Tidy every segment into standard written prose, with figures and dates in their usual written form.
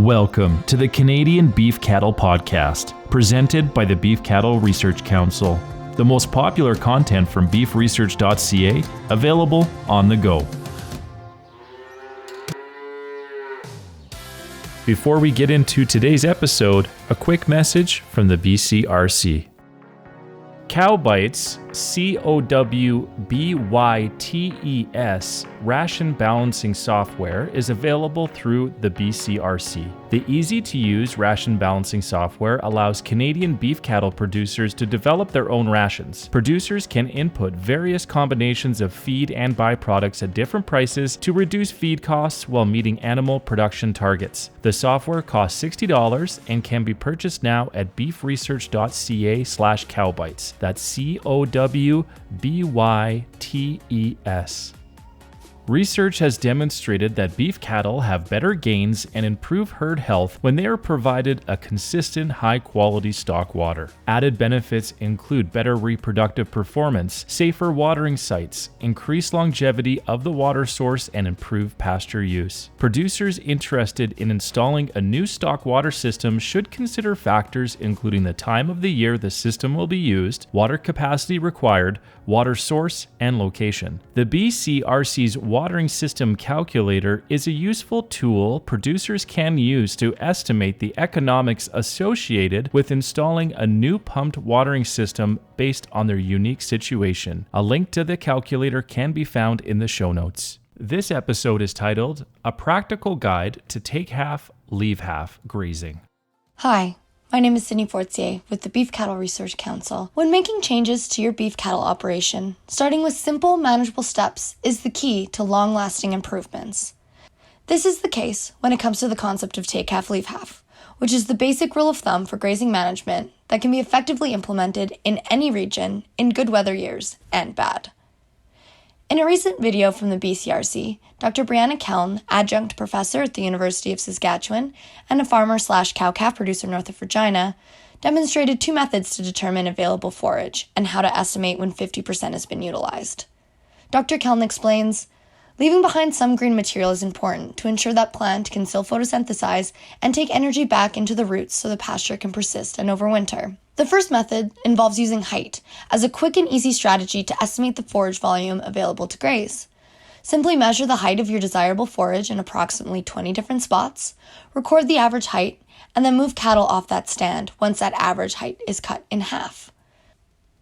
Welcome to the Canadian Beef Cattle Podcast, presented by the Beef Cattle Research Council, the most popular content from beefresearch.ca, available on the go. Before we get into today's episode, a quick message from the BCRC. CowBytes, CowBytes, ration balancing software is available through the BCRC. The easy-to-use ration balancing software allows Canadian beef cattle producers to develop their own rations. Producers can input various combinations of feed and byproducts at different prices to reduce feed costs while meeting animal production targets. The software costs $60 and can be purchased now at beefresearch.ca/CowBytes. That's CowBytes. Research has demonstrated that beef cattle have better gains and improve herd health when they are provided a consistent, high-quality stock water. Added benefits include better reproductive performance, safer watering sites, increased longevity of the water source, and improved pasture use. Producers interested in installing a new stock water system should consider factors including the time of the year the system will be used, water capacity required, water source, and location. The BCRC's watering system calculator is a useful tool producers can use to estimate the economics associated with installing a new pumped watering system based on their unique situation. A link to the calculator can be found in the show notes. This episode is titled, A Practical Guide to Take Half, Leave Half Grazing. Hi. My name is Sydney Fortier with the Beef Cattle Research Council. When making changes to your beef cattle operation, starting with simple, manageable steps is the key to long-lasting improvements. This is the case when it comes to the concept of take half, leave half, which is the basic rule of thumb for grazing management that can be effectively implemented in any region in good weather years and bad. In a recent video from the BCRC, Dr. Brianna Keln, adjunct professor at the University of Saskatchewan and a farmer/cow-calf producer north of Regina, demonstrated two methods to determine available forage and how to estimate when 50% has been utilized. Dr. Keln explains, leaving behind some green material is important to ensure that plant can still photosynthesize and take energy back into the roots so the pasture can persist and overwinter. The first method involves using height as a quick and easy strategy to estimate the forage volume available to graze. Simply measure the height of your desirable forage in approximately 20 different spots, record the average height, and then move cattle off that stand once that average height is cut in half.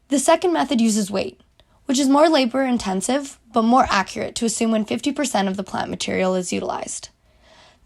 The second method uses weight, which is more labor-intensive but more accurate to assume when 50% of the plant material is utilized.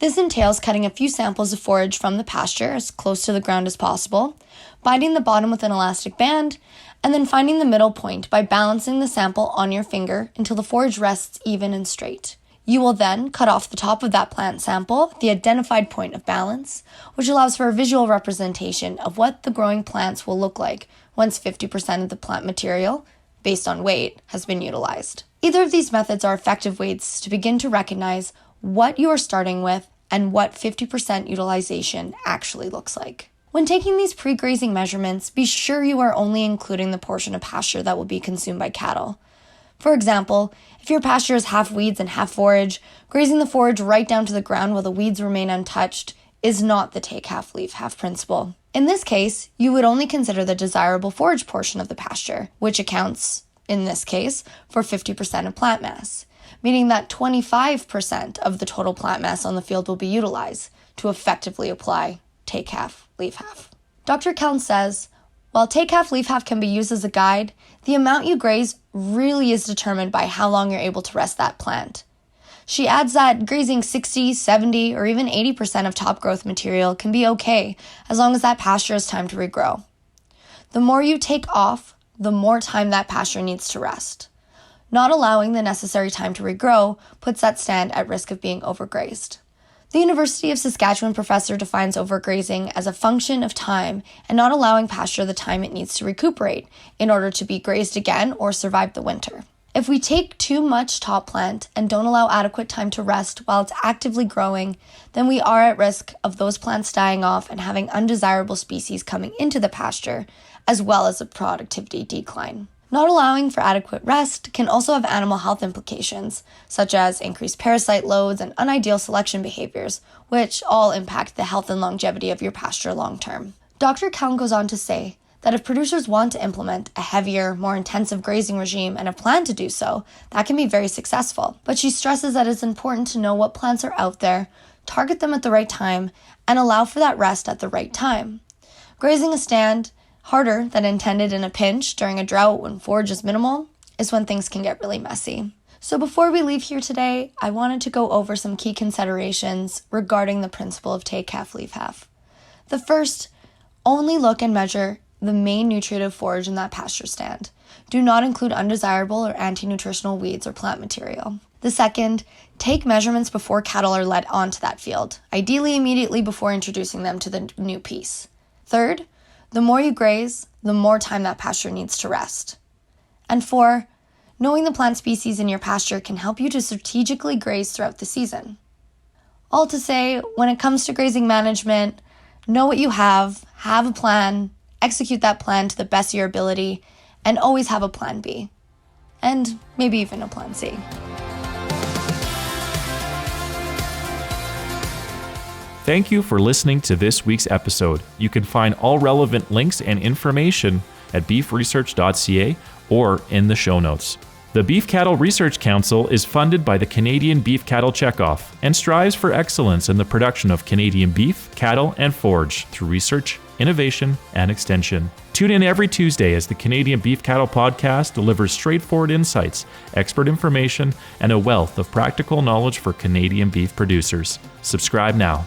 This entails cutting a few samples of forage from the pasture as close to the ground as possible, binding the bottom with an elastic band, and then finding the middle point by balancing the sample on your finger until the forage rests even and straight. You will then cut off the top of that plant sample at the identified point of balance, which allows for a visual representation of what the growing plants will look like once 50% of the plant material, based on weight, has been utilized. Either of these methods are effective ways to begin to recognize what you are starting with and what 50% utilization actually looks like. When taking these pre-grazing measurements, be sure you are only including the portion of pasture that will be consumed by cattle. For example, if your pasture is half weeds and half forage, grazing the forage right down to the ground while the weeds remain untouched is not the take half, leave half principle. In this case, you would only consider the desirable forage portion of the pasture, which accounts, in this case, for 50% of plant mass, meaning that 25% of the total plant mass on the field will be utilized to effectively apply take half, leave half. Dr. Keln says, while take half, leave half can be used as a guide, the amount you graze really is determined by how long you're able to rest that plant. She adds that grazing 60, 70, or even 80% of top growth material can be okay as long as that pasture has time to regrow. The more you take off, the more time that pasture needs to rest. Not allowing the necessary time to regrow puts that stand at risk of being overgrazed. The University of Saskatchewan professor defines overgrazing as a function of time and not allowing pasture the time it needs to recuperate in order to be grazed again or survive the winter. If we take too much top plant and don't allow adequate time to rest while it's actively growing, then we are at risk of those plants dying off and having undesirable species coming into the pasture, as well as a productivity decline. Not allowing for adequate rest can also have animal health implications, such as increased parasite loads and unideal selection behaviors, which all impact the health and longevity of your pasture long term. Dr. Count goes on to say that if producers want to implement a heavier, more intensive grazing regime and have planned to do so, that can be very successful. But she stresses that it's important to know what plants are out there, target them at the right time, and allow for that rest at the right time. Grazing a stand harder than intended in a pinch during a drought when forage is minimal is when things can get really messy. So before we leave here today, I wanted to go over some key considerations regarding the principle of take half, leave half. The first, only look and measure the main nutritive forage in that pasture stand. Do not include undesirable or anti-nutritional weeds or plant material. The second, take measurements before cattle are led onto that field, ideally immediately before introducing them to the new piece. Third, the more you graze, the more time that pasture needs to rest. And 4, knowing the plant species in your pasture can help you to strategically graze throughout the season. All to say, when it comes to grazing management, know what you have a plan, execute that plan to the best of your ability, and always have a plan B. And maybe even a plan C. Thank you for listening to this week's episode. You can find all relevant links and information at beefresearch.ca or in the show notes. The Beef Cattle Research Council is funded by the Canadian Beef Cattle Checkoff and strives for excellence in the production of Canadian beef, cattle, and forage through research, innovation, and extension. Tune in every Tuesday as the Canadian Beef Cattle Podcast delivers straightforward insights, expert information, and a wealth of practical knowledge for Canadian beef producers. Subscribe now.